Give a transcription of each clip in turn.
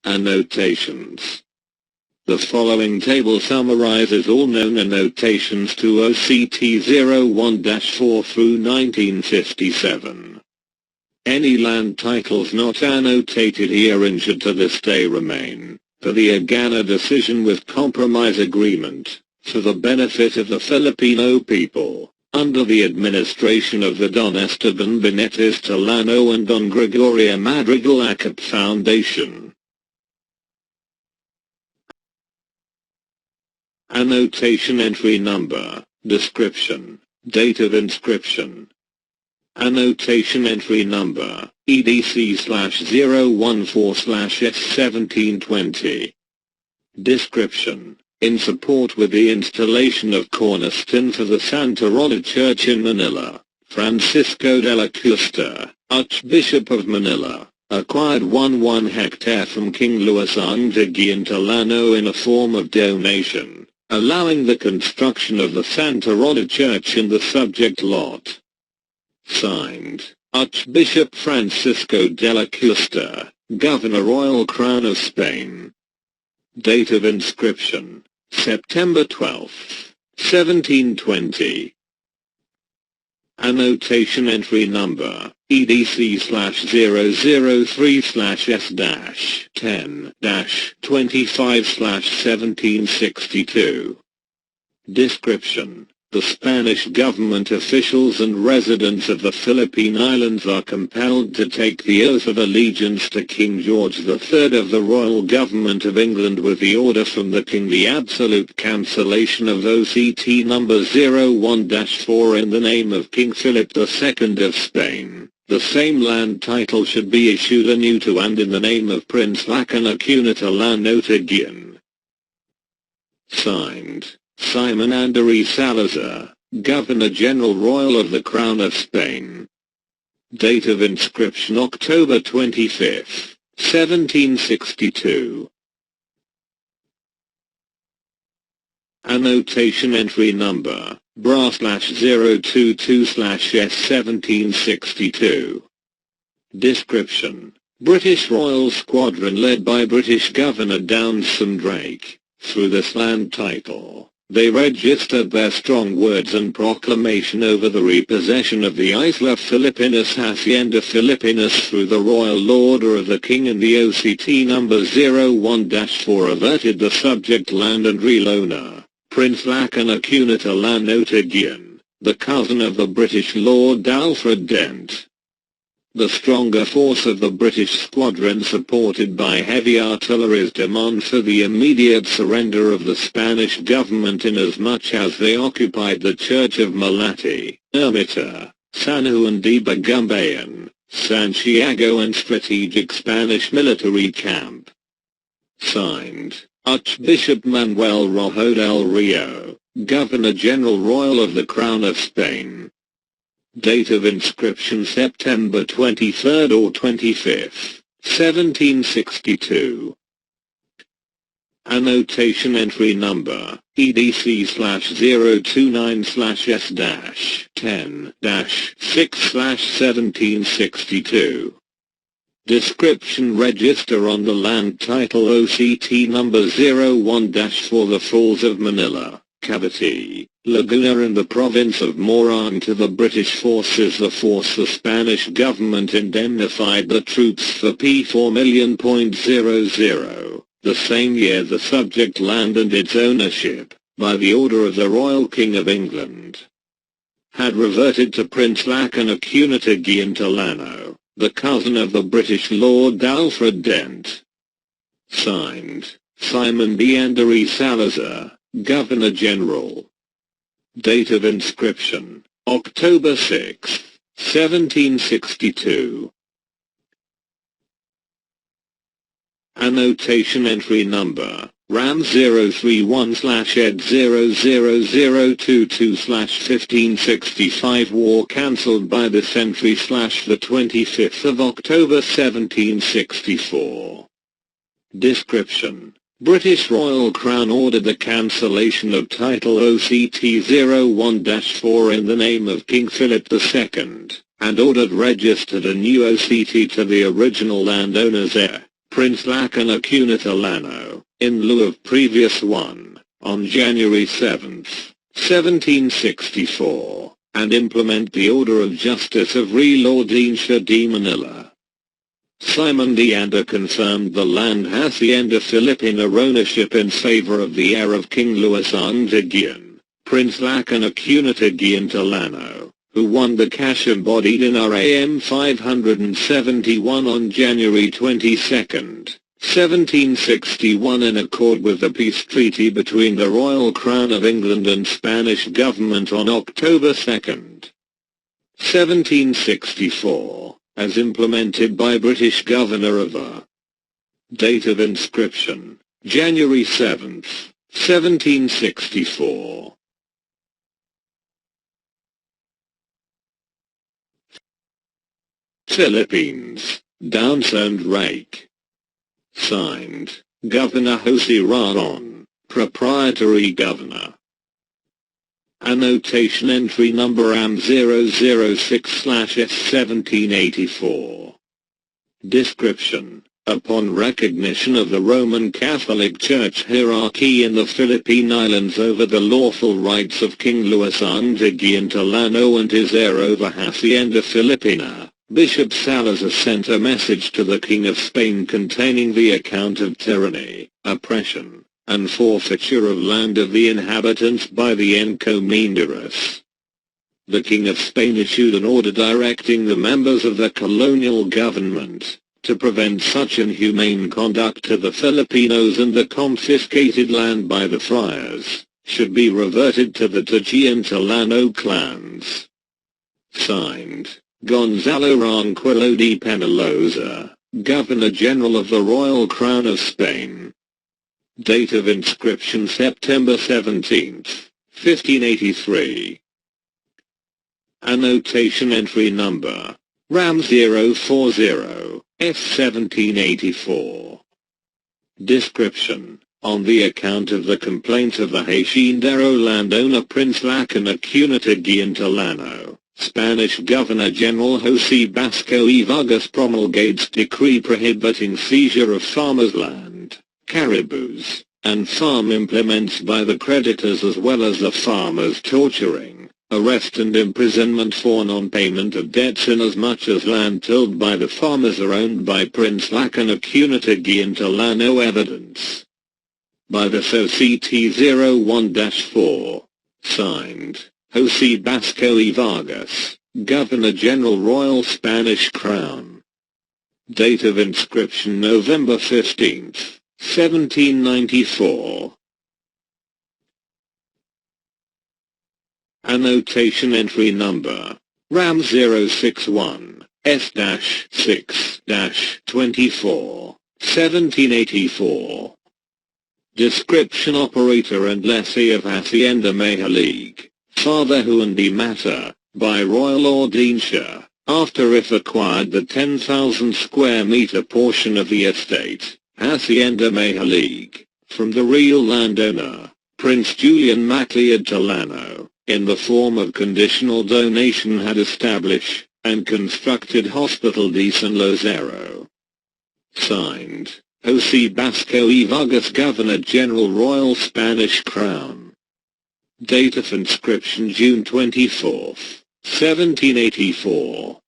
Annotations. The following table summarizes all known annotations to OCT 01-4 through 1957. Any land titles not annotated herein should to this day remain, for the Agana decision with compromise agreement, for the benefit of the Filipino people, under the administration of the Don Esteban Benitez Tolano and Don Gregorio Madrigal ACAP Foundation. Annotation entry number, description, date of inscription. Annotation entry number, EDC/014/S1720. Description, in support with the installation of cornerstone for the Santa Rosa Church in Manila, Francisco de la Cuesta, Archbishop of Manila, acquired 1 hectare from King Luis Antigian Tolano in a form of donation, allowing the construction of the Santa Rosa Church in the subject lot. Signed, Archbishop Francisco de la Cuesta, Governor Royal Crown of Spain. Date of inscription, September 12, 1720. Annotation entry number, EDC/003/S-10-25/1762. Description. The Spanish government officials and residents of the Philippine Islands are compelled to take the oath of allegiance to King George III of the Royal Government of England with the order from the King the absolute cancellation of OCT number 01-4 in the name of King Philip II of Spain. The same land title should be issued anew to and in the name of Prince Lacan Acuna Tolano Taguian. Signed, Simon Andrés Salazar, Governor-General Royal of the Crown of Spain. Date of inscription October 25, 1762. Annotation entry number, BRA/022/S1762. Description. British Royal Squadron led by British Governor Downsome Drake. Through this land title, they registered their strong words and proclamation over the repossession of the Isla Filipinas Hacienda Filipinas through the royal order of the King, and the OCT number 01-4 averted the subject land and real owner, Prince Lacan Acuna Tolano Taguian, the cousin of the British Lord Alfred Dent. The stronger force of the British squadron, supported by heavy artillery's demand for the immediate surrender of the Spanish government inasmuch as they occupied the Church of Malati, Ermita, San Juan de Bagumbayan, Santiago and strategic Spanish military camp. Signed, Archbishop Manuel Rojo del Rio, Governor-General Royal of the Crown of Spain. Date of inscription September 23rd or 25th, 1762. Annotation entry number, EDC/029/S-10-6/1762. Description. Register on the land title OCT number 01-4 the Falls of Manila, Cavite, Laguna in the province of Morang to the British forces. The Spanish government indemnified the troops for P4,000,000. The same year the subject land and its ownership, by the order of the Royal King of England, had reverted to Prince Lacan Acuna Taguian Tolano, the cousin of the British Lord Alfred Dent. Signed, Simon B. Andrés Salazar, Governor-General. Date of inscription, October 6, 1762. Annotation entry number, RAM 031/Ed00022/1565. War cancelled by this entry / the 25th of October 1764. Description. British Royal Crown ordered the cancellation of title OCT 01-4 in the name of King Philip II, and ordered registered a new OCT to the original landowners heir, Prince Lacana Cunitolano, in lieu of previous one, on January 7, 1764, and implement the Order of Justice of Real Audiencia de Manila. Simon de Anda confirmed the land Hacienda Filipina ownership in favor of the heir of King Luis Antiguan, Prince Lacana Cunitolano, who won the cash embodied in RAM 571 on January 22, 1761 in accord with the peace treaty between the Royal Crown of England and Spanish government on October 2, 1764, as implemented by British Governor of the. Date of inscription, January 7, 1764. Philippines, Downsand Rake. Signed, Governor Jose Raon, Proprietary Governor. Annotation entry number AM006/F1784. Description: upon recognition of the Roman Catholic Church hierarchy in the Philippine Islands over the lawful rights of King Luis Antiguan and his heir over Hacienda Filipina, Bishop Salazar sent a message to the King of Spain containing the account of tyranny, oppression, and forfeiture of land of the inhabitants by the encomenderos. The King of Spain issued an order directing the members of the colonial government to prevent such inhumane conduct to the Filipinos, and the confiscated land by the friars should be reverted to the Cunitolano clans. Signed, Gonzalo Ronquillo de Penaloza, Governor-General of the Royal Crown of Spain. Date of inscription September 17, 1583. Annotation entry number, RAM040, F1784. Description: on the account of the complaint of the Haciendero landowner Prince Lacana Cunitolano, Spanish Governor-General José Basco y Vargas promulgates decree prohibiting seizure of farmers' land, caribous, and farm implements by the creditors, as well as the farmers torturing, arrest and imprisonment for non-payment of debts inasmuch as land tilled by the farmers are owned by Prince Lacana Cunitolano. Evidence by the SOC T-01-4. Signed, José Basco y Vargas, Governor-General Royal Spanish Crown. Date of inscription November 15, 1794. Annotation entry number, RAM061, S-6-24, 1784. Description: operator and lessee of Hacienda League, Father Huandi Matter, by royal audiencia, after if acquired the 10,000 square meter portion of the estate, Hacienda League, from the real landowner, Prince Julian MacLeod Tolano, in the form of conditional donation, had established and constructed Hospital de San Lázaro. Signed, José Basco y Vargas, Governor-General Royal Spanish Crown. Date of inscription June 24, 1784.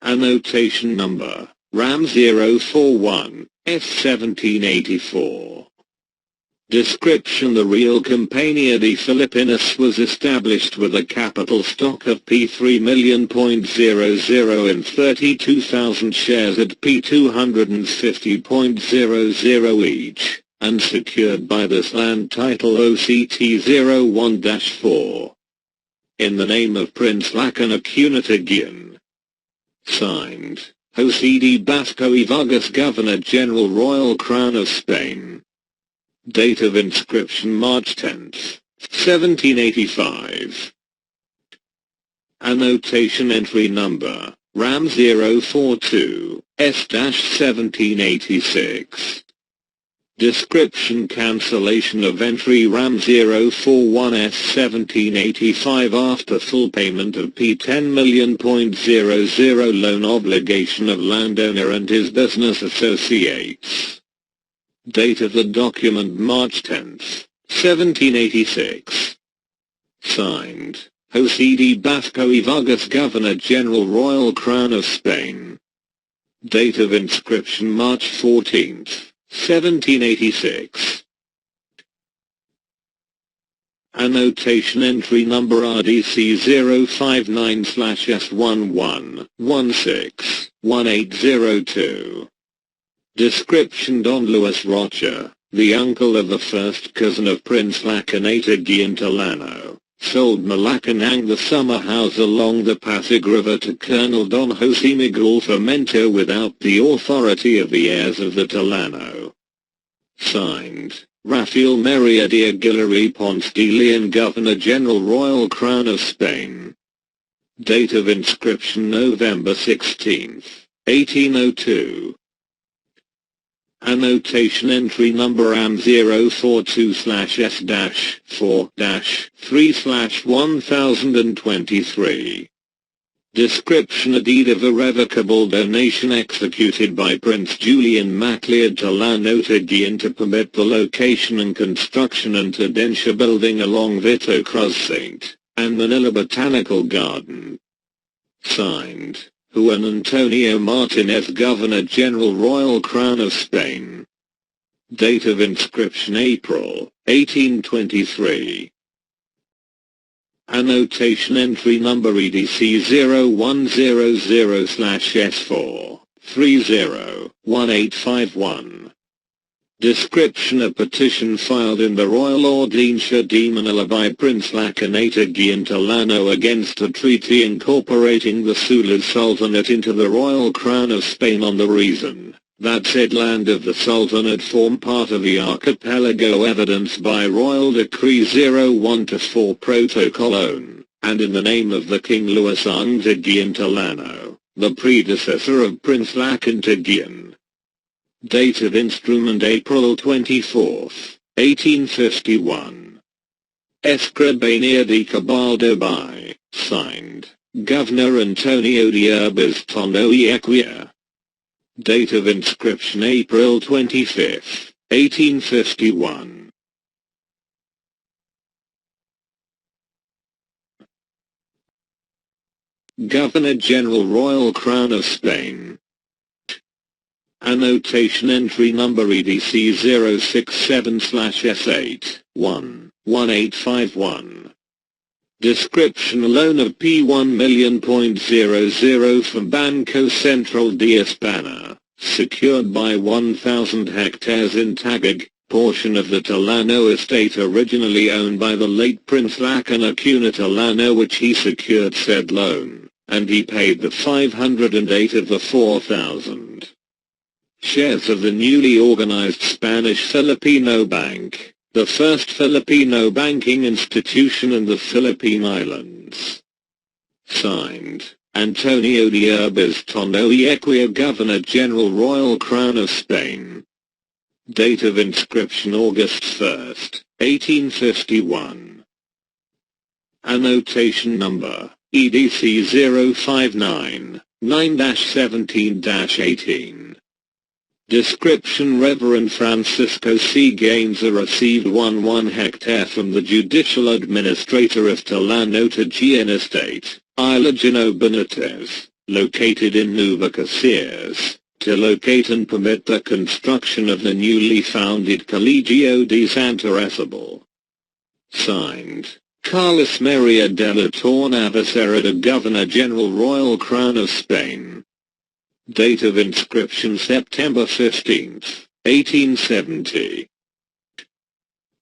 Annotation number, RAM041, F1784. Description: the Real Compañía de Filipinas was established with a capital stock of P3,000,000 and 32,000 shares at P250,00 each, and secured by this land title OCT-01-4. In the name of Prince Lacana Cunitolano. Signed, José de Basco y Vargas, Governor-General Royal Crown of Spain. Date of inscription March 10, 1785. Annotation entry number, RAM042, S-1786. Description: cancellation of entry RAM 041S 1785 after full payment of P10 million.00 loan obligation of landowner and his business associates. Date of the document: March 10, 1786. Signed, José de Basco y Vargas, Governor General, Royal Crown of Spain. Date of inscription: March 14, 1786. Annotation: entry number RDC 059/S11161802. Description: Don Luis Rocha, the uncle of the first cousin of Prince Lacaneta Guillermo, sold Malacanang the summer house along the Pasig River to Colonel Don Jose Miguel Fomento without the authority of the heirs of the Tolano. Signed, Rafael Maria de Aguilar y Ponce de Leon, Governor General, Royal Crown of Spain. Date of inscription: November 16, 1802. Annotation: entry number AM 042/S-4-3/1023. Description: a deed of irrevocable donation executed by Prince Julian Macleod Tolano to Guillen to permit the location and construction and tenancy building along Vito Crossing and Manila Botanical Garden. Signed, Juan Antonio Martinez, Governor General, Royal Crown of Spain. Date of inscription: April, 1823. Annotation: entry number EDC 0100/S4-30-1851. Description: a petition filed in the Royal Audiencia de Manila by Prince Lacaneta Guillermo against a treaty incorporating the Sulu Sultanate into the Royal Crown of Spain on the reason that said land of the Sultanate form part of the archipelago, evidenced by Royal Decree 01-4 Protocol ON, and in the name of the King Luis de Guillermo, the predecessor of Prince Lacaneta Guillen. Date of instrument: April 24, 1851. Escribanía de Cabaldo by, signed, Governor Antonio de Urbiztondo y Equia. Date of inscription: April 25, 1851. Governor General, Royal Crown of Spain. Annotation: entry number EDC 067/S8-1-1851. Description: a loan of P1 million.00 from Banco Central de España, secured by 1,000 hectares in Taguig, portion of the Tolano estate originally owned by the late Prince Lacaneta Tolano, which he secured said loan, and he paid the 508 of the 4,000 shares of the newly organized Spanish Filipino Bank, the first Filipino banking institution in the Philippine Islands. Signed, Antonio de Urbiztondo y Equia, Governor General, Royal Crown of Spain. Date of inscription: August 1, 1851. Annotation number EDC 059-9-17-18. Description: Reverend Francisco C. Gainza received 1 hectare from the judicial administrator of Tolano to Guillen Estate, Isla Gino Benitez, located in Nueva Casillas, to locate and permit the construction of the newly founded Colegio de Santa Isabel. Signed, Carlos Maria de la Torre, Governor General, Royal Crown of Spain. Date of inscription: September 15, 1870.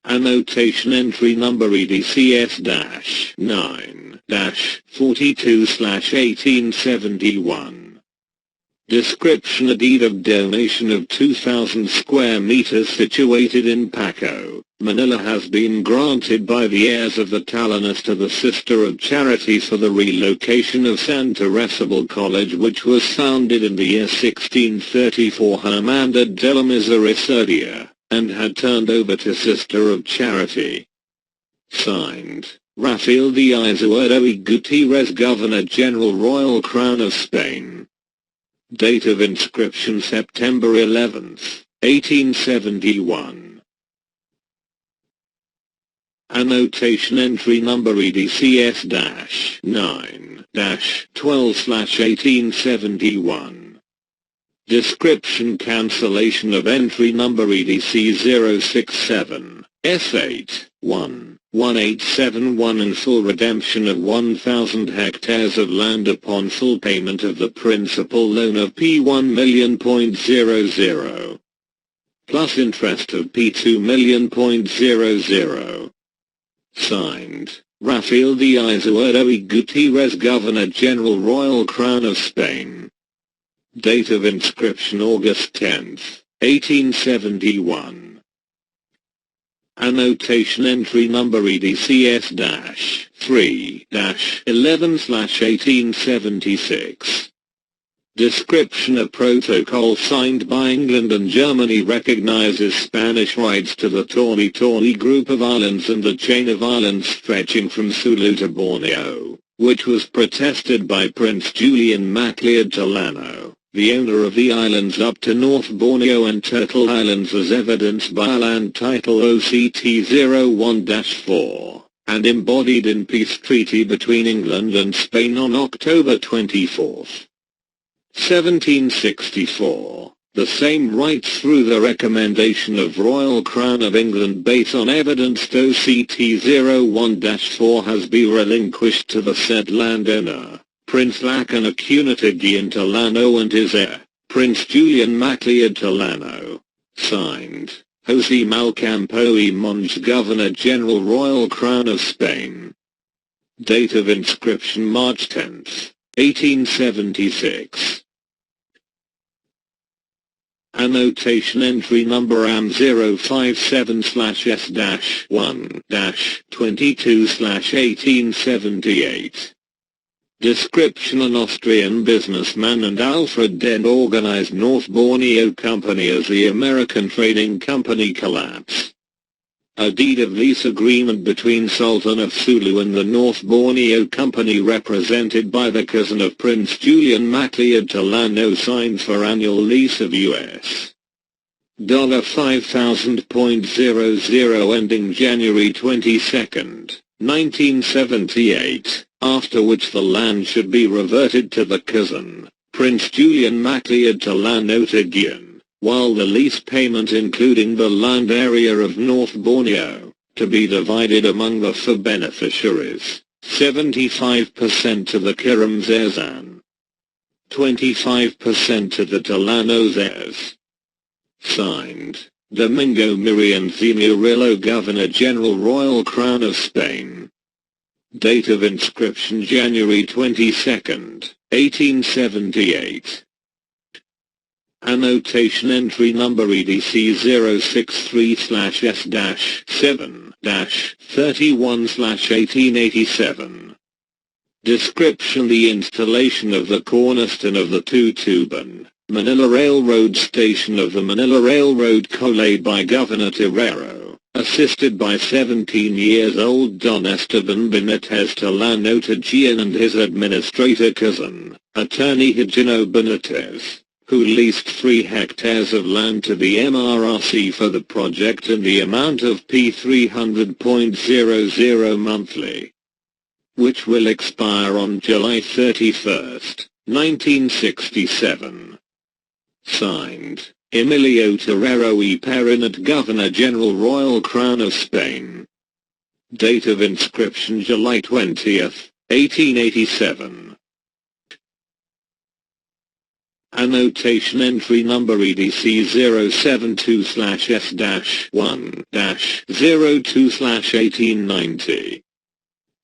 Annotation: entry number EDCS-9-42/1871. Description: a deed of donation of 2,000 square meters situated in Paco, Manila has been granted by the heirs of the Talanas to the Sister of Charity for the relocation of Santa Isabel College, which was founded in the year 1634. Hermandad de la Misericordia, and had turned over to Sister of Charity. Signed, Rafael de Azevedo y Gutierrez, Governor-General, Royal Crown of Spain. Date of inscription September 11th, 1871. Annotation entry number EDCS-9-12/1871. Description cancellation of entry number EDC 067 S8-1-1871 and full redemption of 1,000 hectares of land upon full payment of the principal loan of P1 million.00 plus interest of P2 million.00. Signed, Rafael de Azevedo y Gutierrez, Governor-General, Royal Crown of Spain. Date of inscription August 10th, 1871. Annotation entry number EDCS-3-11/1876. Description: a protocol signed by England and Germany recognizes Spanish rights to the Tornitoli group of islands and the chain of islands stretching from Sulu to Borneo, which was protested by Prince Julian MacLeod Tolano, the owner of the islands up to North Borneo and Turtle Islands, as evidenced by Land Title OCT 01-4, and embodied in peace treaty between England and Spain on October 24, 1764. The same rights through the recommendation of Royal Crown of England based on evidenced OCT 01-4 has been relinquished to the said landowner, Prince Lacana Cunitigian Tolano, and his heir, Prince Julian MacLeod Tolano. Signed, José Malcampo y Monge, Governor-General, Royal Crown of Spain. Date of inscription March 10th, 1876. Annotation entry number AM057/1-22/1878. Description: an Austrian businessman and Alfred Dent organized North Borneo Company as the American Trading Company collapsed. A deed of lease agreement between Sultan of Sulu and the North Borneo Company, represented by the cousin of Prince Julian MacLeod Tolano, signed for annual lease of US $5,000.00 ending January 22, 1978, after which the land should be reverted to the cousin, Prince Julian MacLeod Tolano Tigian, while the lease payment, including the land area of North Borneo, to be divided among the four beneficiaries, 75% to the Kiram's heirs and 25% to the Tolano's heirs. Signed, Domingo Mirienzi Murillo, Governor-General, Royal Crown of Spain. Date of inscription January 22, 1878. Annotation entry number EDC 063/S-7-31/1887. Description: the installation of the cornerstone of the Tutuban, Manila Railroad Station of the Manila Railroad collaid by Governor Terrero, assisted by 17-year-old Don Esteban Benitez Tolano Tigian and his administrator cousin, Attorney Higino Benitez, who leased 3 hectares of land to the MRRC for the project in the amount of P300.00 monthly, which will expire on July 31, 1967. Signed, Emilio Terrero y Perinat, Governor-General, Royal Crown of Spain. Date of inscription July 20, 1887. Annotation entry number EDC 072/S-1-02/1890.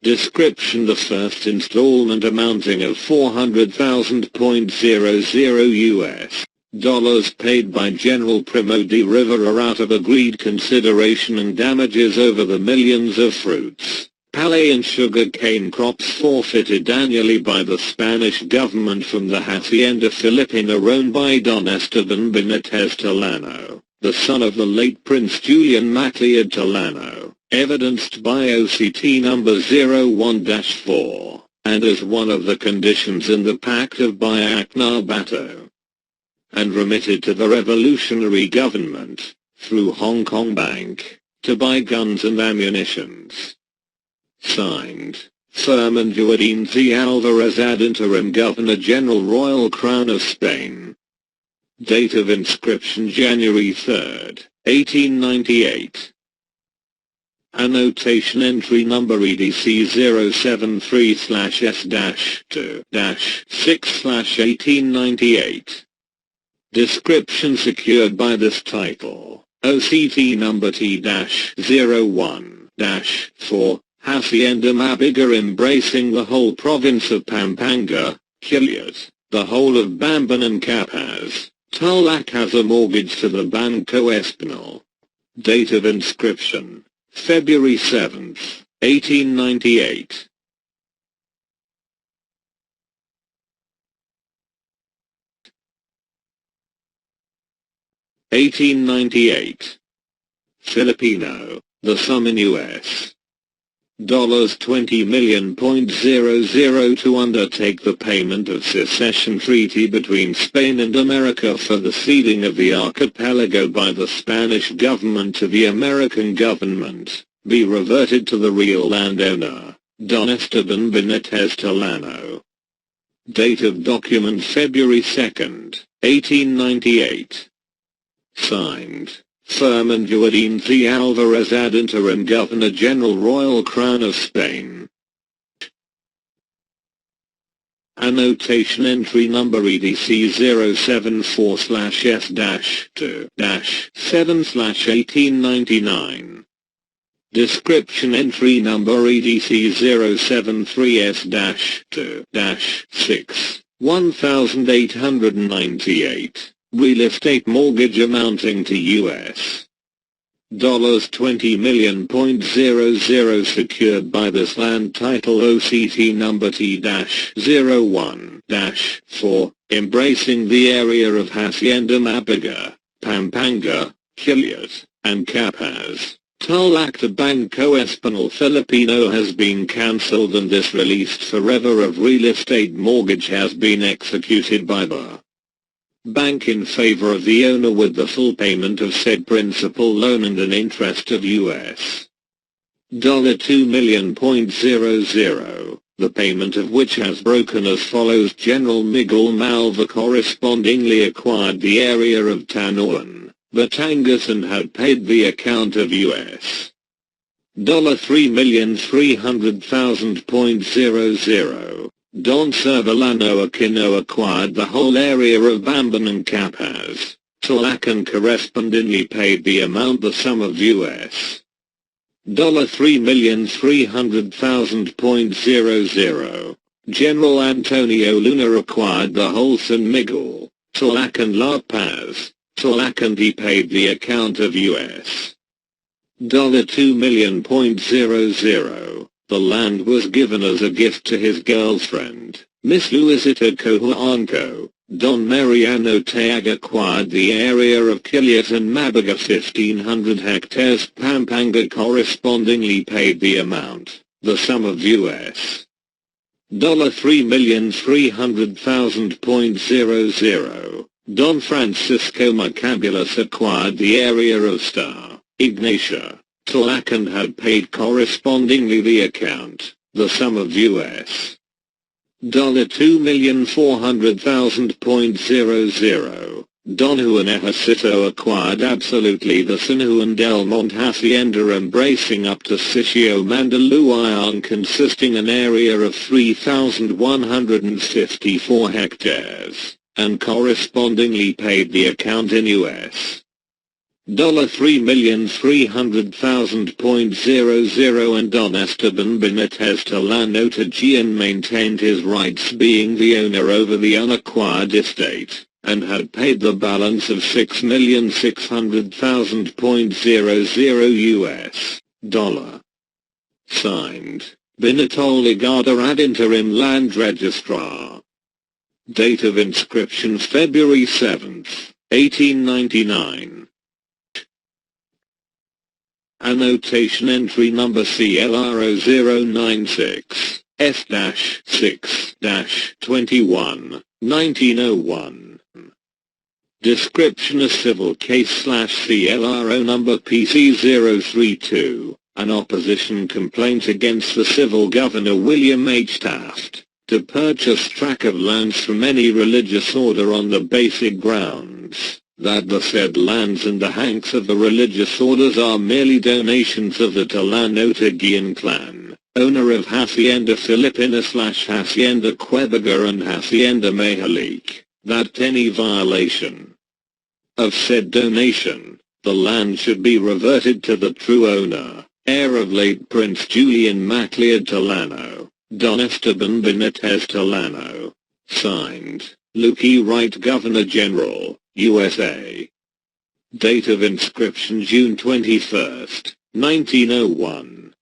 Description: the first installment amounting of $400,000.00 paid by General Primo de Rivera out of agreed consideration and damages over the millions of fruits, palay and sugar cane crops forfeited annually by the Spanish government from the Hacienda Filipina owned by Don Esteban Benitez Tolano, the son of the late Prince Julian MacLeod Tolano, evidenced by OCT number 01-4, and as one of the conditions in the Pact of Biak-na-Bato, and remitted to the revolutionary government, through Hong Kong Bank, to buy guns and ammunitions. Signed, Firman Joaquin C. Alvarez ad interim Governor-General Royal Crown of Spain. Date of inscription January 3, 1898. Annotation entry number EDC 073/S-2-6/1898. Description secured by this title, OCT number T-01-4, Hacienda Mabiga embracing the whole province of Pampanga, Quiliot, the whole of Bamban and Capaz, Tulac has a mortgage to the Banco Español. Date of inscription, February 7, 1898. Filipino, the sum in U.S. $20 million to undertake the payment of secession treaty between Spain and America for the ceding of the archipelago by the Spanish government to the American government, be reverted to the real landowner, Don Esteban Benitez Tolano. Date of document February 2, 1898. Signed, Firman Joaquin C. Alvarez ad interim Governor-General Royal Crown of Spain. Annotation entry number EDC 074/S-2-7/1899. Description entry number EDC 073S-6/1898. Real estate mortgage amounting to U.S. $20 million secured by this land title OCT number T-01-4, embracing the area of Hacienda Mabiga, Pampanga, Quiliot, and Capaz. Tulac to Banco Español Filipino has been cancelled and this released forever of real estate mortgage has been executed by the bank in favor of the owner with the full payment of said principal loan and an interest of U.S. $2 million, the payment of which has broken as follows. General Miguel Malva correspondingly acquired the area of Tanoan, Batangas and had paid the account of U.S. $3,300,000. Don Servilano Aquino acquired the whole area of Bamban and Capaz. Tulac and correspondingly paid the amount the sum of U.S. $3,300,000. General Antonio Luna acquired the whole San Miguel, Tulac and La Paz. Tulac and he paid the account of U.S. $2 million. The land was given as a gift to his girlfriend, Miss Luisita Cojuanco. Don Mariano Teaga acquired the area of Quiliot and Mabiga 1,500 hectares. Pampanga correspondingly paid the amount, the sum of U.S. $3,300,000. Don Francisco Macabulas acquired the area of Star, Ignacia, Tulac and had paid correspondingly the account, the sum of U.S. $2,400,000. Don Juan Ejército acquired absolutely the San Juan del Monte Hacienda embracing up to Sitio Mandaluyong consisting an area of 3,154 hectares, and correspondingly paid the account in U.S. $3,300,000. And Don Esteban Benitez Tolano Tajian maintained his rights being the owner over the unacquired estate, and had paid the balance of $6,600,000. U.S. dollar. Signed, Benito Ligada ad interim land registrar. Date of inscription February 7, 1899. Annotation entry number CLR096 S-6-21 1901. Description: a civil case /CLRO number PC032, an opposition complaint against the civil governor William H. Taft, to purchase tract of lands from any religious order on the basic grounds that the said lands and the hanks of the religious orders are merely donations of the Talanotagian clan, owner of Hacienda Filipina /Hacienda Quebaga and Hacienda Mahalik, that any violation of said donation, the land should be reverted to the true owner, heir of late Prince Julian MacLeod Talano, Don Esteban Benitez Talano. Signed, Luke E. Wright, Governor General, USA. Date of inscription: June 21, 1901.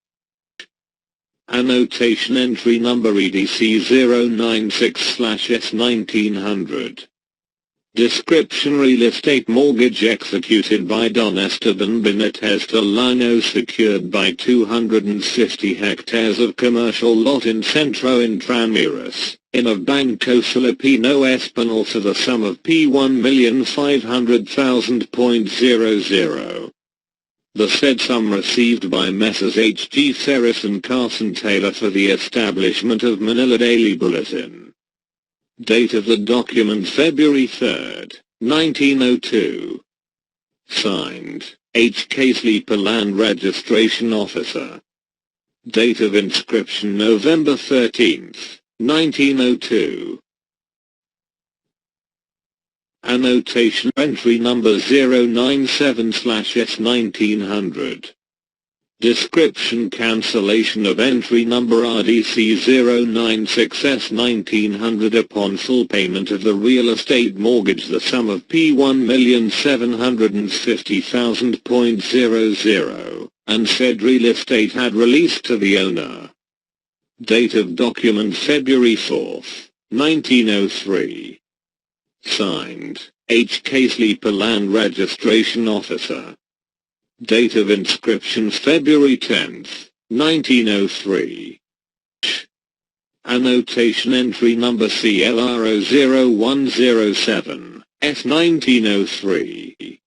Annotation entry number EDC096/S1900. Description: real estate mortgage executed by Don Esteban Benitez Talano, secured by 250 hectares of commercial lot in Centro Intramuros, in a Banco Filipino Español for the sum of P1,500,000.00. The said sum received by Messrs. H.G. Ferris and Carson Taylor for the establishment of Manila Daily Bulletin. Date of the document: February 3, 1902. Signed, H. Casleeper, Land Registration Officer. Date of inscription: November 13, 1902. Annotation entry number 097/S1900. Description: cancellation of entry number RDC 096/S1900 upon full payment of the real estate mortgage, the sum of P1,750,000.00, and said real estate had released to the owner. Date of document: February 4, 1903. Signed, H. Casleeper, Land Registration Officer. Date of inscription: February 10, 1903. Annotation entry number CLR00107, S1903.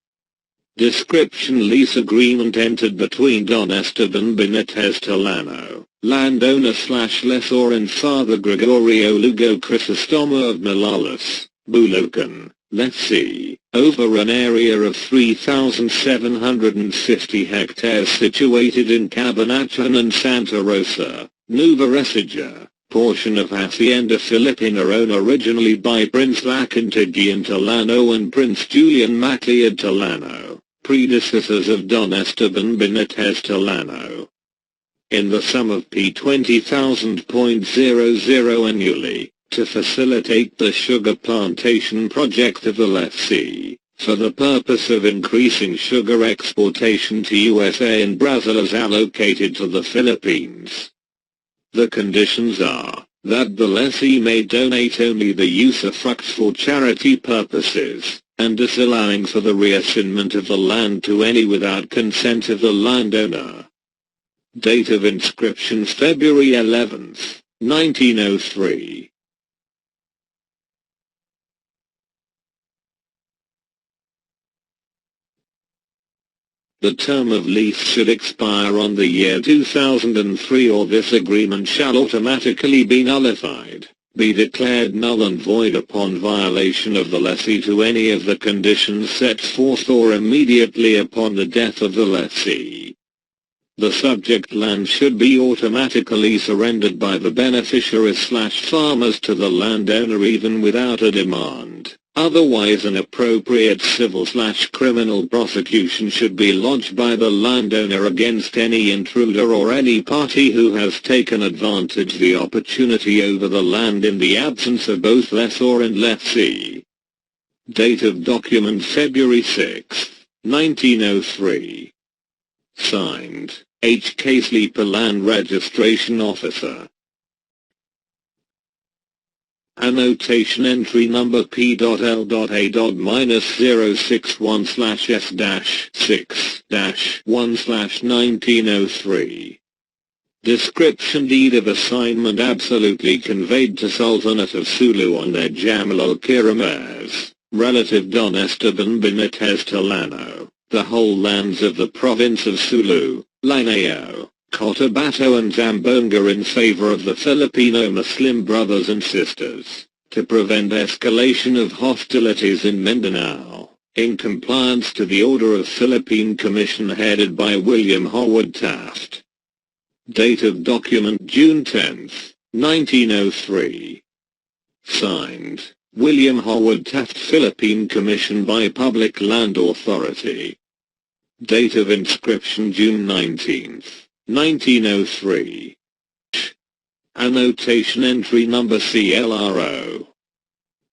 Description: lease agreement entered between Don Esteban Benitez Talano, landowner/lessor, and Father Gregorio Lugo Crisostomo of Malalas, Bulacan, lessee, over an area of 3,750 hectares situated in Cabanatuan and Santa Rosa, Nueva Ecija, portion of Hacienda Filipina owned originally by Prince Lacantagian Talano and Prince Julian MacLeod Talano, predecessors of Don Esteban Benitez Talano, in the sum of P20,000.00 annually, to facilitate the sugar plantation project of the lessee, for the purpose of increasing sugar exportation to USA and Brazil as allocated to the Philippines. The conditions are, that the lessee may donate only the use of fructs for charity purposes, and disallowing for the reassignment of the land to any without consent of the landowner. Date of inscription: February 11, 1903. The term of lease should expire on the year 2003, or this agreement shall automatically be nullified, be declared null and void upon violation of the lessee to any of the conditions set forth, or immediately upon the death of the lessee. The subject land should be automatically surrendered by the beneficiaries/farmers to the landowner even without a demand. Otherwise, an appropriate civil/criminal prosecution should be lodged by the landowner against any intruder or any party who has taken advantage of the opportunity over the land in the absence of both lessor and lessee. Date of document: February 6, 1903. Signed, H. Casleeper, Land Registration Officer. Annotation entry number P.L.A.-061/S-6 T-01-1/1903. Description: deed of assignment absolutely conveyed to Sultanate of Sulu on their Jamal Kiramas, relative Don Esteban Benitez Tolano, the whole lands of the province of Sulu, Lanao, Cotabato and Zamboanga in favor of the Filipino Muslim brothers and sisters, to prevent escalation of hostilities in Mindanao, in compliance to the order of Philippine Commission headed by William Howard Taft. Date of document: June 10, 1903. Signed, William Howard Taft, Philippine Commission by Public Land Authority. Date of inscription: June 19, 1903. Annotation entry number CLRO.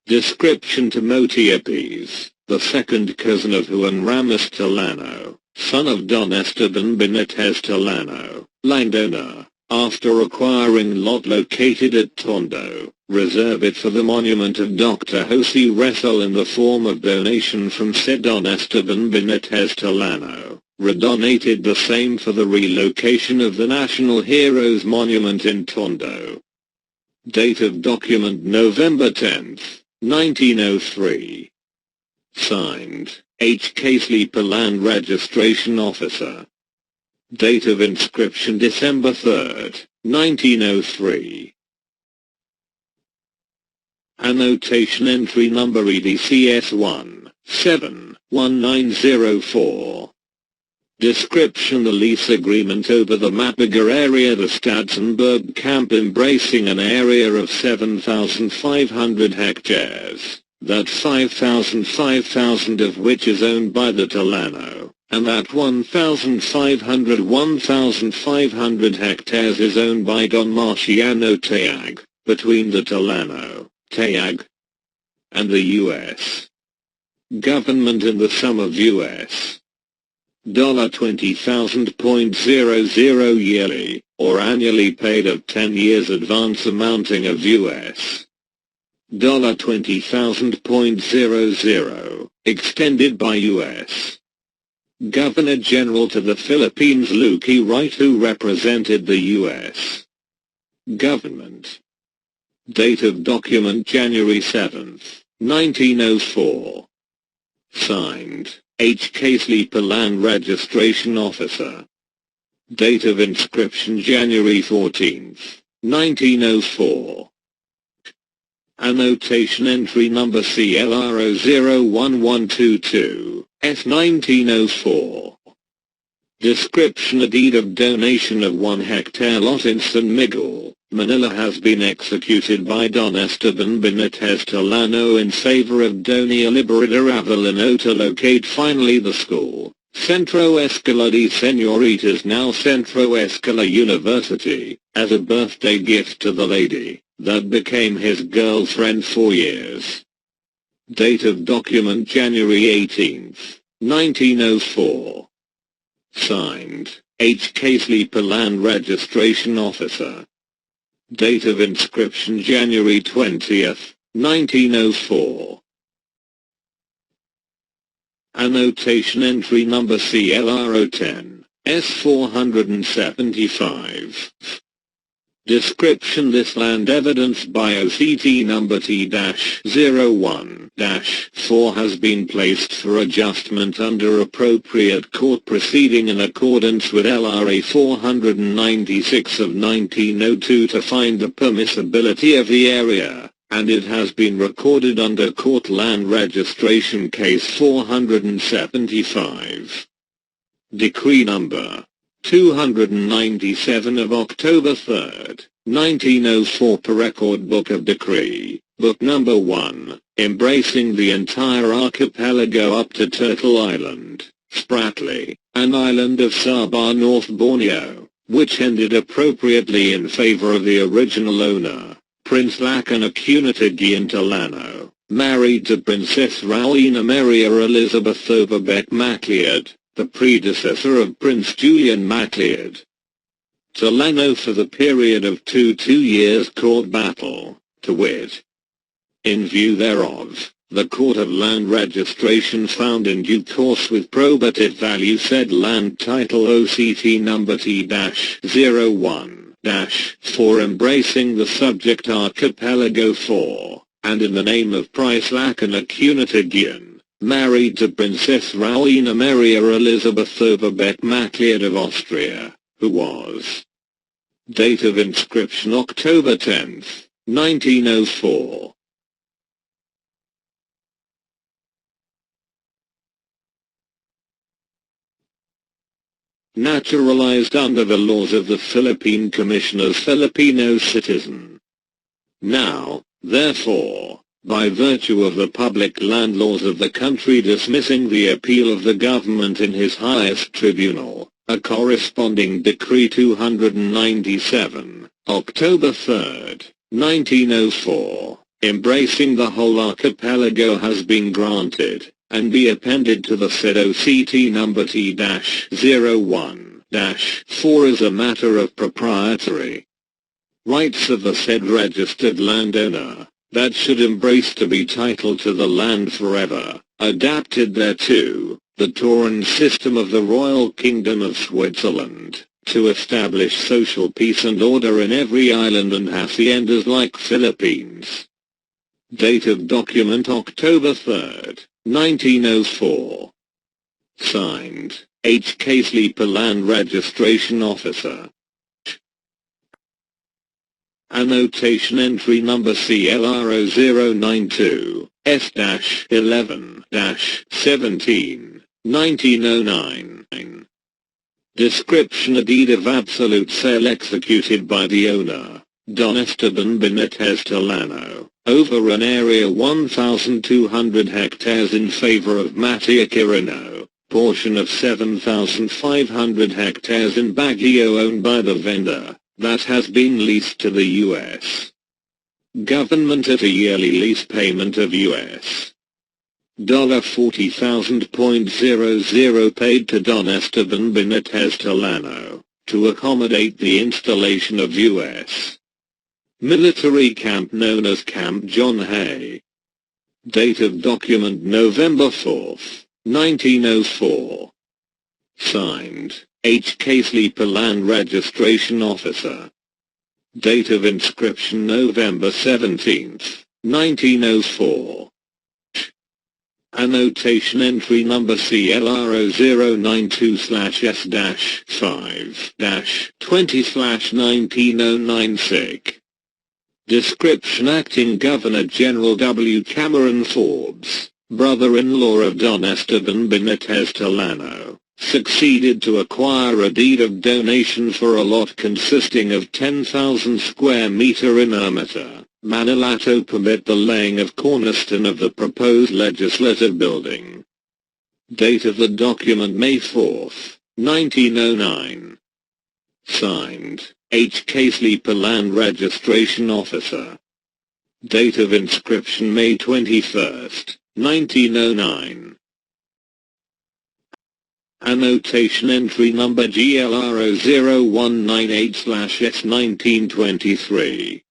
Description: to Motiapes, the second cousin of Juan Ramos Tolano, son of Don Esteban Benitez Tolano, landowner, after acquiring lot located at Tondo, reserve it for the monument of Dr. Jose Rizal in the form of donation from said Don Esteban Benitez Tolano, redonated the same for the relocation of the National Heroes Monument in Tondo. Date of document: November 10, 1903. Signed, H. Casely Land Registration Officer. Date of inscription: December 3, 1903. Annotation entry number EDCS 1-7-1904. Description: the lease agreement over the Mapigar area, the Stadsenburg camp, embracing an area of 7,500 hectares, that 5,000 of which is owned by the Tolano, and that 1,500 hectares is owned by Don Marciano Tayag, between the Tolano, Tayag, and the U.S. government in the sum of U.S. $20,000.00 yearly, or annually paid of 10 years advance, amounting of U.S. $20,000.00, extended by U.S. Governor General to the Philippines Lucky Wright, who represented the U.S. government. Date of document: January 7, 1904. Signed, H. Casely Land Registration Officer. Date of inscription: January 14, 1904. Annotation entry number CLRO 01122, S 1904. Description: a deed of donation of 1 hectare lot in San Miguel, Manila has been executed by Don Esteban Benitez Tolano in favor of Doña Libertad Avellino to locate finally the school, Centro Escolar de Señoritas, now Centro Escolar University, as a birthday gift to the lady that became his girlfriend for years. Date of document: January 18, 1904. Signed, H. Casely Land Registration Officer. Date of inscription: January 20, 1904. Annotation entry number CLRO 10, S 475. Description: this land evidenced by OCT number T-01-4 has been placed for adjustment under appropriate court proceeding in accordance with LRA 496 of 1902 to find the permissibility of the area, and it has been recorded under Court Land Registration Case 475. Decree number 297 of October 3, 1904 per Record Book of Decree, Book Number 1, embracing the entire archipelago up to Turtle Island, Spratly, an island of Sabah, North Borneo, which ended appropriately in favor of the original owner, Prince Lakan Akunatagian Tolano, married to Princess Raulina Maria Elizabeth Overbeck Macleod, the predecessor of Prince Julian Macleod. Tolano for the period of 2 years court battle, to wit. In view thereof, the Court of Land Registration found in due course with probative value said land title OCT number T-01-4 embracing the subject Archipelago 4, and in the name of Price-Lackner Cunatagian, married to Princess Raoulina Maria Elizabeth Overbeck Macleod of Austria, who was. Date of inscription October 10, 1904. Naturalized under the laws of the Philippine Commissioners Filipino citizen. Now, therefore, by virtue of the public land laws of the country dismissing the appeal of the government in his highest tribunal, a corresponding Decree 297, October 3, 1904, embracing the whole archipelago has been granted, and be appended to the said OCT number T-01-4 as a matter of proprietary rights of the said registered landowner, that should embrace to be titled to the land forever, adapted thereto, the Tauran system of the Royal Kingdom of Switzerland, to establish social peace and order in every island and haciendas like Philippines. Date of document October 3, 1904. Signed, H. Sleeper Land Registration Officer. Annotation entry number CLR0092, S-11-17, 1909. Description: a deed of absolute sale executed by the owner, Don Esteban Benitez Tolano, over an area 1,200 hectares in favor of Matia Quirino, portion of 7,500 hectares in Baguio owned by the vendor, that has been leased to the U.S. government at a yearly lease payment of U.S. $40,000.00 paid to Don Esteban Benitez Tolano, to accommodate the installation of U.S. military camp known as Camp John Hay. Date of document November 4, 1904. Signed, H. Sleeper Land Registration Officer. Date of inscription November 17, 1904. Annotation entry number CLR092/S-5-20/1909. Description: Acting Governor General W. Cameron Forbes, brother-in-law of Don Esteban Benitez Tolano, succeeded to acquire a deed of donation for a lot consisting of 10,000 square meter in Ermita, Manila to permit the laying of cornerstone of the proposed legislative building. Date of the document May 4, 1909. Signed, H. Sleeper Land Registration Officer. Date of inscription May 21, 1909. Annotation entry number GLR0198/S1923.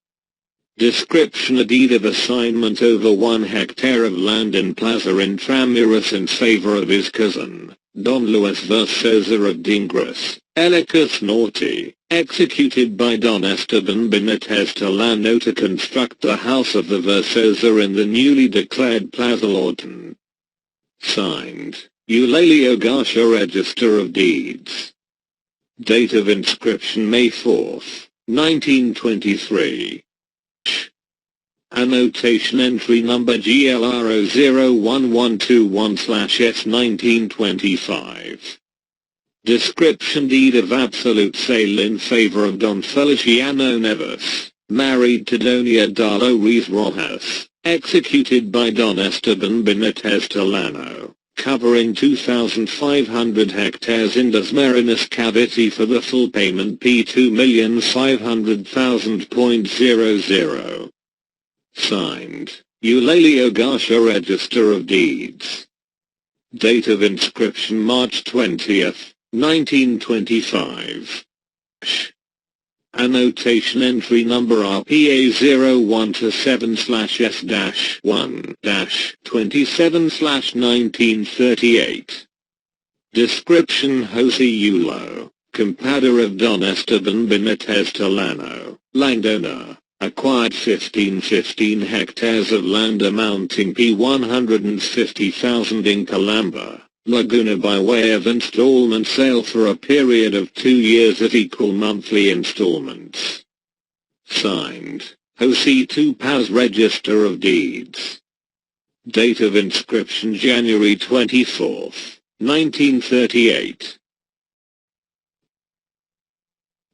Description: a deed of assignment over 1 hectare of land in Plaza Intramuros in favor of his cousin, Don Luis Versosa of Dingras, Elicus Norte, executed by Don Esteban Benitez Tolano to construct the house of the Versosa in the newly declared Plaza Lawton. Signed, Eulalia Garcia, Register of Deeds. Date of inscription May 4, 1923. Annotation entry number GLR01121/S1925. Description: deed of absolute sale in favor of Don Feliciano Neves, married to Doña Dala Ruiz Rojas, executed by Don Esteban Benitez Tolano, covering 2,500 hectares in Dasmariñas Cavite for the full payment P2,500,000.00. Signed, Eulalia Garcia, Register of Deeds. Date of inscription March 20, 1925. Annotation entry number RPA 01-7/S-1-27/1938. Description: Jose Yulo, compadre of Don Esteban Benitez Tolano, landowner, acquired 15 hectares of land amounting P150,000 in Calamba, Laguna by way of installment sale for a period of 2 years at equal monthly installments. Signed, Jose Tupaz, Register of Deeds. Date of inscription: January 24, 1938.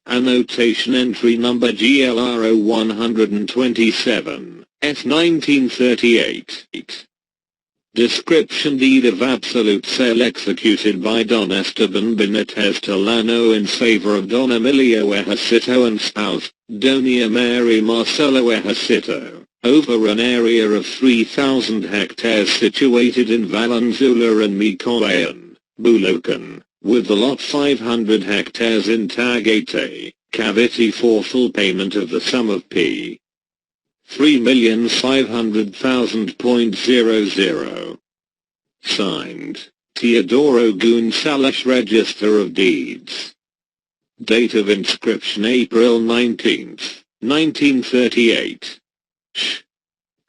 Annotation entry number GLR01-127, S1938. Description: Deed of absolute sale executed by Don Esteban Benitez Tolano in favor of Don Emilio Ejército and spouse, Doña Mary Marcelo Ejército, over an area of 3,000 hectares situated in Valenzuela and Micoayan, Bulacan, with the lot 500 hectares in Tagaytay, Cavite, for full payment of the sum of P. 3,500,000.00. Signed, Teodoro Gonzalez, Register of Deeds. Date of inscription: April 19, 1938.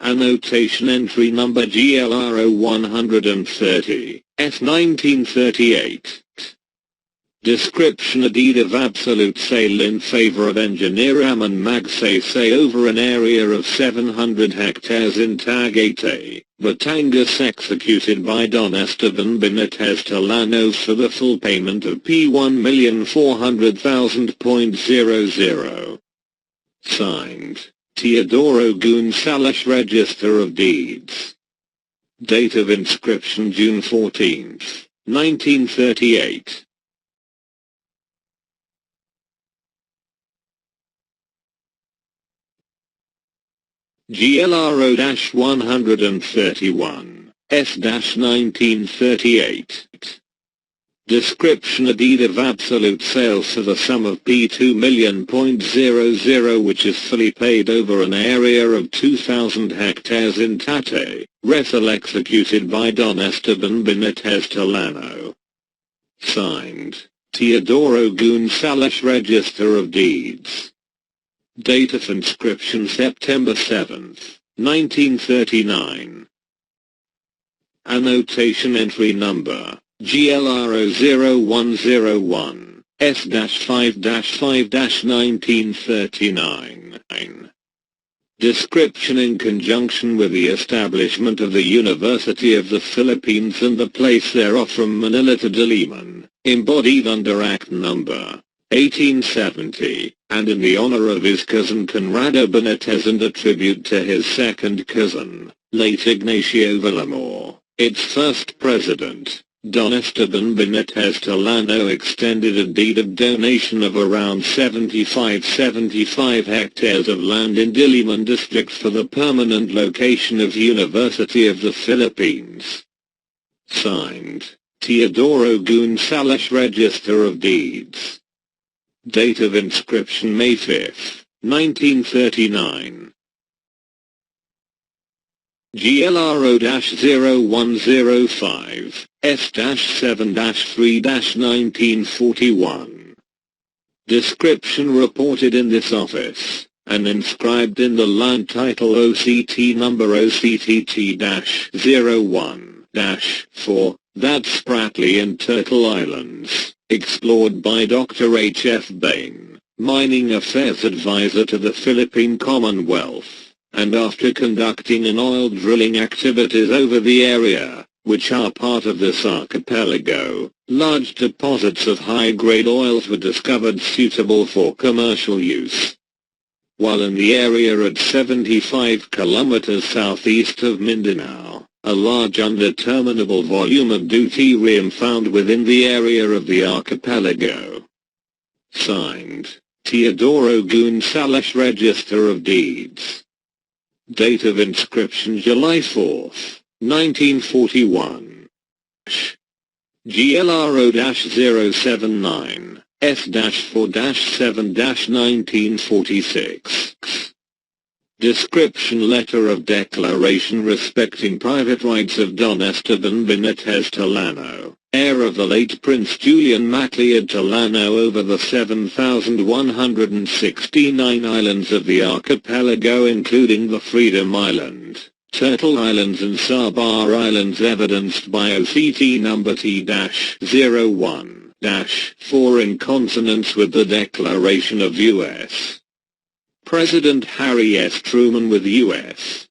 Annotation entry number GLR01-130, S1938. Description: A deed of absolute sale in favor of engineer Aman Magsaysay over an area of 700 hectares in Tagaytay, Batangas, executed by Don Esteban Benitez Tolano for the full payment of P1,400,000.00. Signed, Teodoro Gonzalez, Register of Deeds. Date of inscription: June 14, 1938. GLR01-131, S-1938. Description: A deed of absolute sale for the sum of P2 million.00 which is fully paid over an area of 2,000 hectares in Tate, Rizal, executed by Don Esteban Benitez Tolano. Signed, Teodoro Gonzalez, Register of Deeds. Date of inscription: September 7, 1939. Annotation entry number GLR0101, S-5-5-1939. Description: In conjunction with the establishment of the University of the Philippines and the place thereof from Manila to Diliman, embodied under Act Number 1870, and in the honor of his cousin Conrado Benitez and a tribute to his second cousin, late Ignacio Villamor, its first president, Don Esteban Benitez Tolano extended a deed of donation of around 75 hectares of land in Diliman district for the permanent location of University of the Philippines. Signed, Teodoro Gonzalez, Register of Deeds. Date of inscription: May 5, 1939. GLR0105, S-7-3-1941. Description: Reported in this office, and inscribed in the land title OCT number OCTT-01-4, that Spratly and Turtle Islands, explored by Dr. H. F. Bain, Mining Affairs Advisor to the Philippine Commonwealth, and after conducting an oil drilling activities over the area, which are part of this archipelago, large deposits of high-grade oils were discovered suitable for commercial use. While in the area at 75 kilometers southeast of Mindanao, a large undeterminable volume of deuterium found within the area of the archipelago. Signed, Teodoro Gonzalez, Register of Deeds. Date of inscription: July 4, 1941. GLR0-079, S-4-7-1946. Description letter of declaration respecting private rights of Don Esteban Benitez Tolano, heir of the late Prince Julian MacLeod Tolano over the 7,169 islands of the archipelago including the Freedom Island, Turtle Islands and Saba Islands evidenced by OCT number T-01-4 in consonance with the Declaration of U.S. President Harry S. Truman with U.S.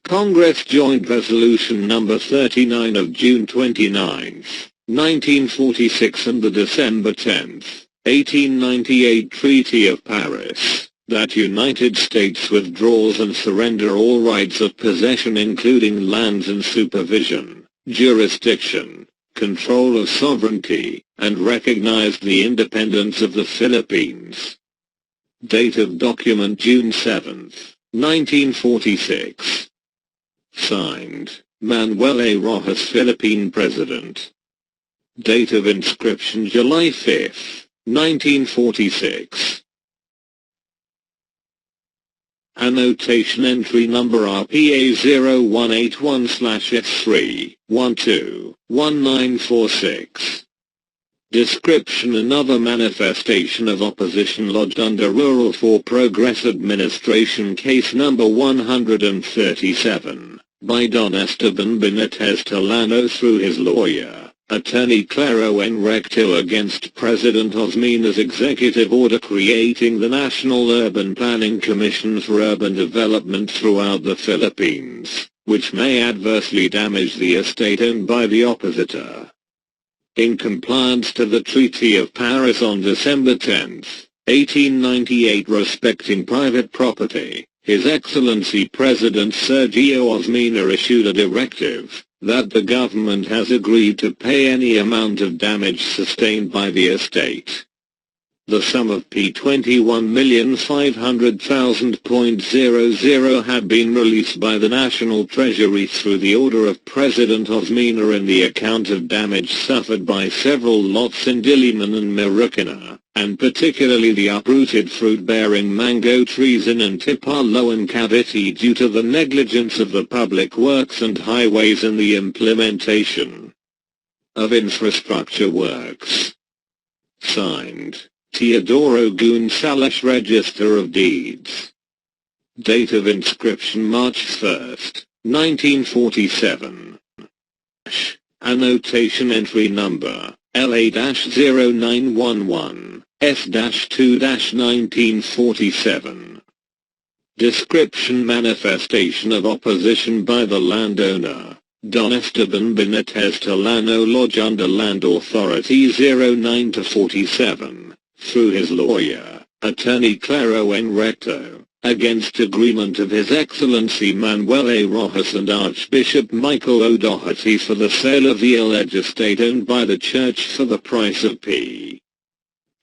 Congress Joint Resolution number 39 of June 29, 1946 and the December 10, 1898 Treaty of Paris, that United States withdraws and surrender all rights of possession including lands and supervision, jurisdiction, control of sovereignty, and recognize the independence of the Philippines. Date of document June 7, 1946. Signed, Manuel A. Rojas, Philippine President. Date of inscription July 5, 1946. Annotation entry number RPA 0181/S3-12-1946. Description: another manifestation of opposition lodged under Rural for Progress Administration case number 137, by Don Esteban Benitez Tolano through his lawyer, Attorney Claro N. Recto against President Osmeña's executive order creating the National Urban Planning Commission for Urban Development throughout the Philippines, which may adversely damage the estate owned by the oppositor. In compliance to the Treaty of Paris on December 10, 1898 respecting private property, His Excellency President Sergio Osmeña issued a directive that the government has agreed to pay any amount of damage sustained by the estate. The sum of P21,500,000.00 had been released by the National Treasury through the order of President Osmeña in the account of damage suffered by several lots in Diliman and Marikina, and particularly the uprooted fruit-bearing mango trees in Antipolo and Cavite due to the negligence of the public works and highways in the implementation of infrastructure works. Signed, Teodoro Gonzales, Register of Deeds. Date of inscription March 1, 1947. Annotation entry number LA-0911, S-2-1947. Description: manifestation of opposition by the landowner, Don Esteban Benitez Tolano lodge under Land Authority 09-47. Through his lawyer, Attorney Claro N. Recto, against agreement of His Excellency Manuel A. Rojas and Archbishop Michael O'Doherty for the sale of the alleged estate owned by the Church for the price of P.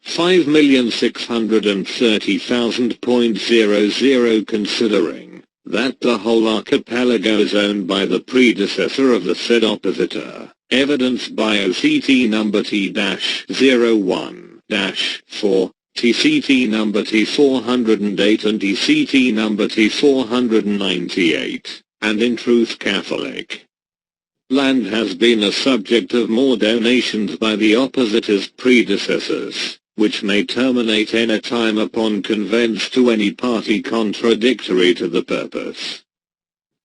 5,630,000.00 considering that the whole archipelago is owned by the predecessor of the said oppositor, evidenced by OCT number T-01-4, TCT number T408 and TCT number T498, and in truth Catholic. Land has been a subject of more donations by the oppositor's predecessors, which may terminate any time upon conveyance to any party contradictory to the purpose.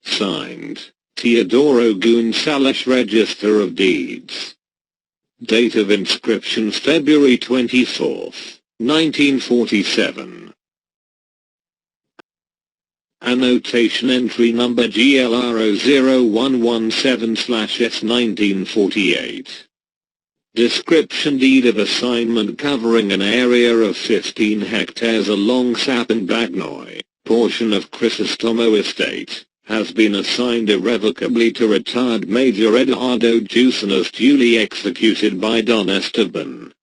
Signed, Teodoro Gonzales, Register of Deeds. Date of inscription February 24, 1947. Annotation entry number GLR00117/S1948. Description: deed of assignment covering an area of 15 hectares along Sapin-Bagnoy, portion of Crisostomo Estate, has been assigned irrevocably to retired Major Eduardo Jusan as duly executed by Don Esteban.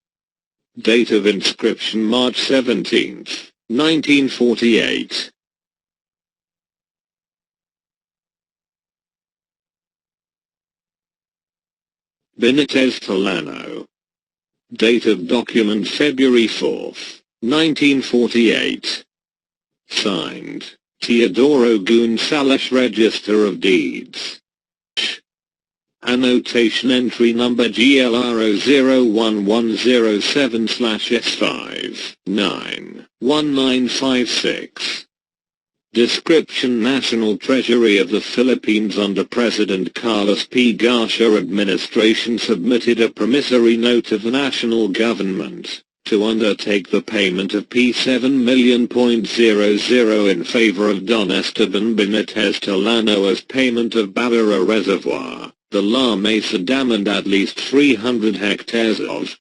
Date of inscription March 17, 1948. Benitez Tolano. Date of document February 4th, 1948. Signed, Teodoro Gonzalez, Register of Deeds. Annotation entry number GLR01107/S5-9-1956. Description: National Treasury of the Philippines under President Carlos P. Garcia administration submitted a promissory note of the national government to undertake the payment of P7 million in favor of Don Esteban Benitez Tolano as payment of Barrera Reservoir, the La Mesa Dam, and at least 300 hectares of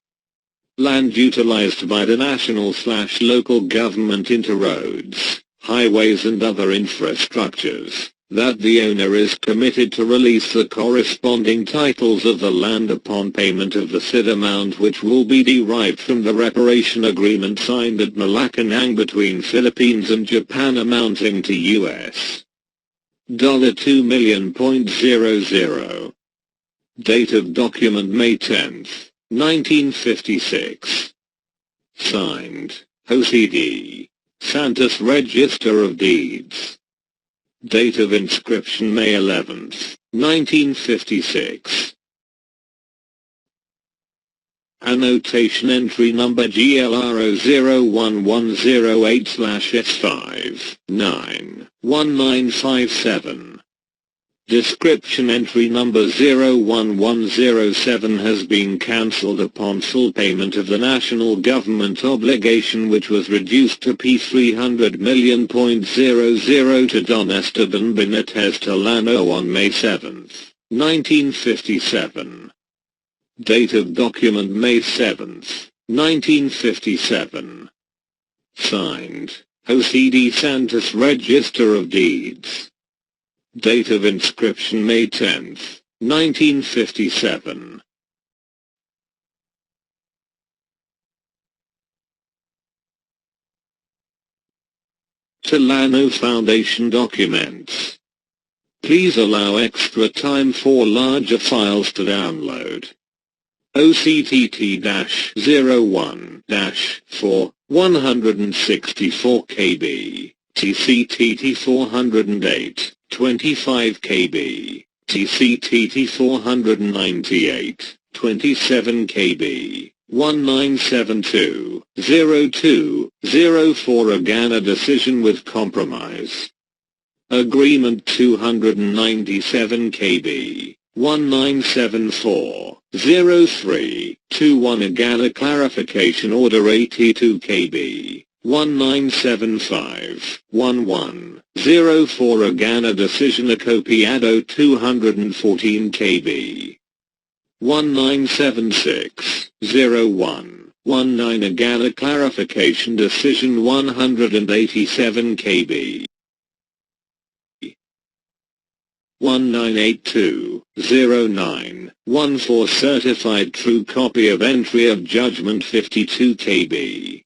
land utilized by the national/local government into roads, highways and other infrastructures, that the owner is committed to release the corresponding titles of the land upon payment of the said amount, which will be derived from the reparation agreement signed at Malacanang between Philippines and Japan, amounting to US $2 million. Date of document May 10th, 1956. Signed, Jose D. Santos, Register of Deeds. Date of inscription May 11th, 1956. Annotation entry number GLR01108/S5-9-1957. Description entry number 01107 has been cancelled upon full payment of the national government obligation, which was reduced to P300 million to Don Esteban Benitez Tolano on May 7, 1957. Date of document May 7, 1957. Signed, Jose D. Santos, Register of Deeds. Date of inscription May 10, 1957. Tolano Foundation documents. Please allow extra time for larger files to download. OCTT-01-4, 164 KB, TCTT-408, 25 KB, TCTT-498, 27 KB, 1972-02-04 Agana decision with compromise. Agreement 297 KB, 1974-03-21 Agana clarification order 82 KB, 1975-11-04 Agana decision Acopiado 214 KB, 1976-01-19 Agana clarification decision 187 KB, 1982-09-14 certified true copy of entry of judgment 52 KB,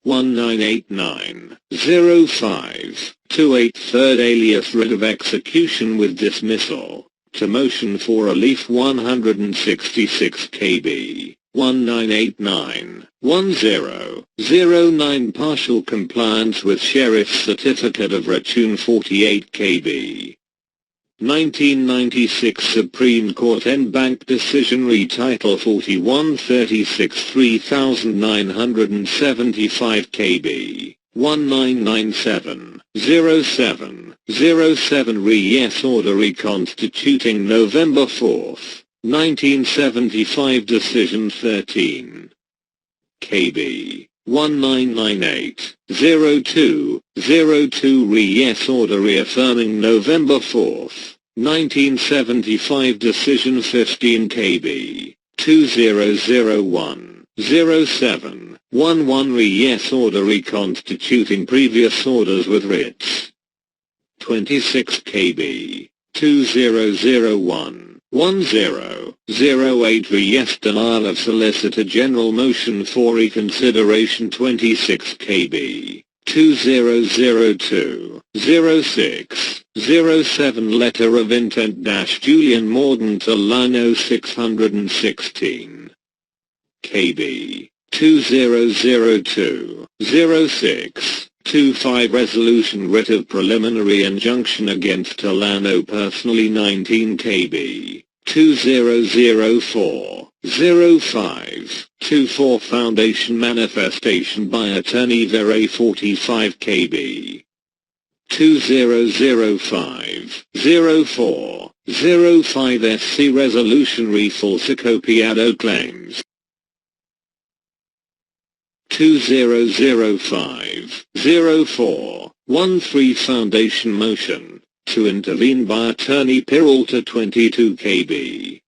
1989-05-28 third alias writ of execution with dismissal, to motion for relief 166 KB, 1989-10-09 partial compliance with Sheriff's Certificate of Retune 48 KB. 1996 Supreme Court en banc decision retitle 4136 3975 KB, 1997-07-07 re-yes order reconstituting November 4, 1975 decision 13 KB, 1998-02-02 re-yes order reaffirming November 4, 1975 decision 15 KB, 2001-07-11 re-yes order reconstituting previous orders with writs. 26 KB, 2001-10-08 re-yes denial of Solicitor General motion for reconsideration 26 KB, 2002-06-07 letter of intent Julian Morden Tolano 616 KB. 2002-06-25 Resolution Writ of Preliminary Injunction against Alano Personally 19 KB. 2004-05-24 Foundation Manifestation by Attorney Vere 45 KB. 2005-04-05 SC Resolution Refalsicopiado Claims. 2005-04-13 Foundation Motion to intervene by Attorney Peralta 22 KB.